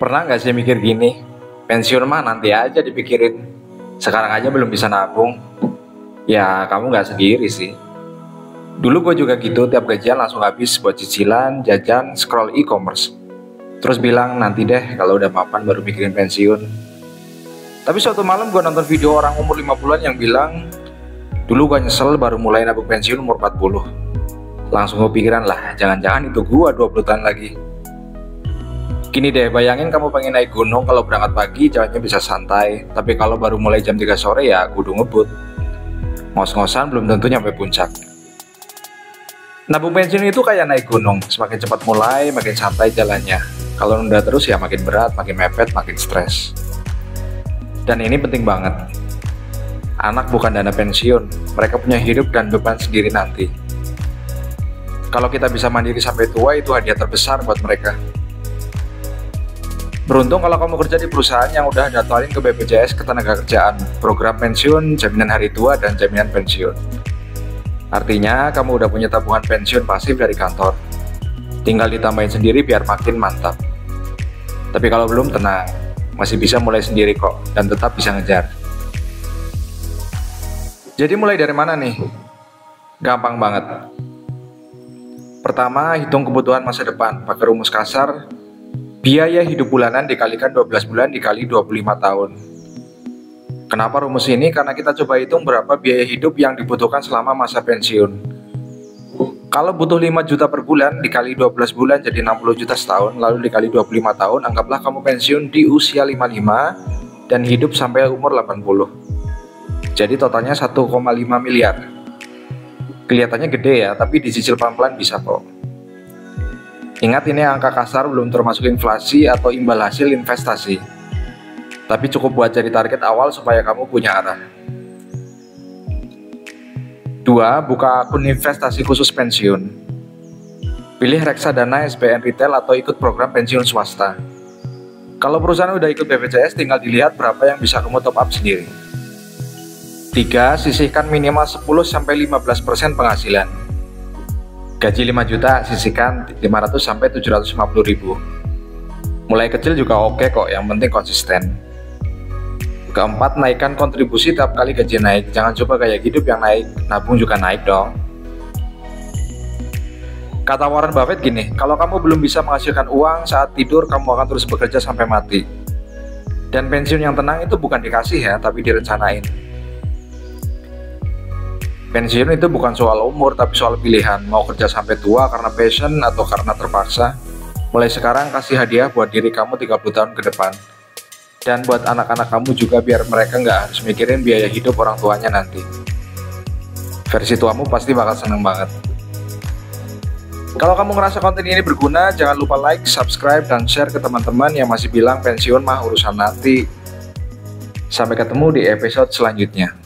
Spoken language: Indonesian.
Pernah nggak sih mikir gini, pensiun mah nanti aja dipikirin, sekarang aja belum bisa nabung. Ya kamu nggak sendiri sih. Dulu gue juga gitu, tiap gajian langsung habis buat cicilan, jajan, scroll e-commerce. Terus bilang nanti deh kalau udah mapan baru mikirin pensiun. Tapi suatu malam gue nonton video orang umur 50-an yang bilang, dulu gue nyesel baru mulai nabung pensiun umur 40. Langsung kepikiran lah, jangan-jangan itu gue 20 tahun lagi. Gini deh, bayangin kamu pengen naik gunung, kalau berangkat pagi jalannya bisa santai, tapi kalau baru mulai jam 3 sore ya kudu ngebut. Ngos-ngosan belum tentu nyampe puncak. Nabung pensiun itu kayak naik gunung, semakin cepat mulai, makin santai jalannya. Kalau nunda terus ya makin berat, makin mepet, makin stres. Dan ini penting banget. Anak bukan dana pensiun, mereka punya hidup dan beban sendiri nanti. Kalau kita bisa mandiri sampai tua, itu hadiah terbesar buat mereka. Beruntung kalau kamu kerja di perusahaan yang udah daftarin ke BPJS Ketenagakerjaan, program pensiun, jaminan hari tua, dan jaminan pensiun. Artinya, kamu udah punya tabungan pensiun pasif dari kantor. Tinggal ditambahin sendiri biar makin mantap. Tapi kalau belum, tenang. Masih bisa mulai sendiri kok, dan tetap bisa ngejar. Jadi mulai dari mana nih? Gampang banget. Pertama, hitung kebutuhan masa depan, pakai rumus kasar. Biaya hidup bulanan dikalikan 12 bulan dikali 25 tahun. Kenapa rumus ini? Karena kita coba hitung berapa biaya hidup yang dibutuhkan selama masa pensiun. Kalau butuh 5 juta per bulan, dikali 12 bulan jadi 60 juta setahun, lalu dikali 25 tahun, anggaplah kamu pensiun di usia 55 dan hidup sampai umur 80. Jadi totalnya 1,5 miliar. Kelihatannya gede ya, tapi dicicil pelan-pelan bisa kok. Ingat, ini angka kasar, belum termasuk inflasi atau imbal hasil investasi. Tapi cukup buat jadi target awal supaya kamu punya arah. 2. Buka akun investasi khusus pensiun. Pilih reksadana, SBN retail, atau ikut program pensiun swasta. Kalau perusahaan udah ikut BPJS, tinggal dilihat berapa yang bisa kamu top up sendiri. 3. Sisihkan minimal 10-15% penghasilan. Gaji 5 juta, sisihkan 500 sampai 750 ribu. Mulai kecil juga oke kok, yang penting konsisten. Keempat, naikkan kontribusi tiap kali gaji naik. Jangan coba gaya hidup yang naik, nabung juga naik dong. Kata Warren Buffett gini, kalau kamu belum bisa menghasilkan uang saat tidur, kamu akan terus bekerja sampai mati. Dan pensiun yang tenang itu bukan dikasih ya, tapi direncanain. Pensiun itu bukan soal umur, tapi soal pilihan. Mau kerja sampai tua karena passion atau karena terpaksa. Mulai sekarang kasih hadiah buat diri kamu 30 tahun ke depan. Dan buat anak-anak kamu juga, biar mereka nggak harus mikirin biaya hidup orang tuanya nanti. Versi tuamu pasti bakal seneng banget. Kalau kamu ngerasa konten ini berguna, jangan lupa like, subscribe, dan share ke teman-teman yang masih bilang pensiun mah urusan nanti. Sampai ketemu di episode selanjutnya.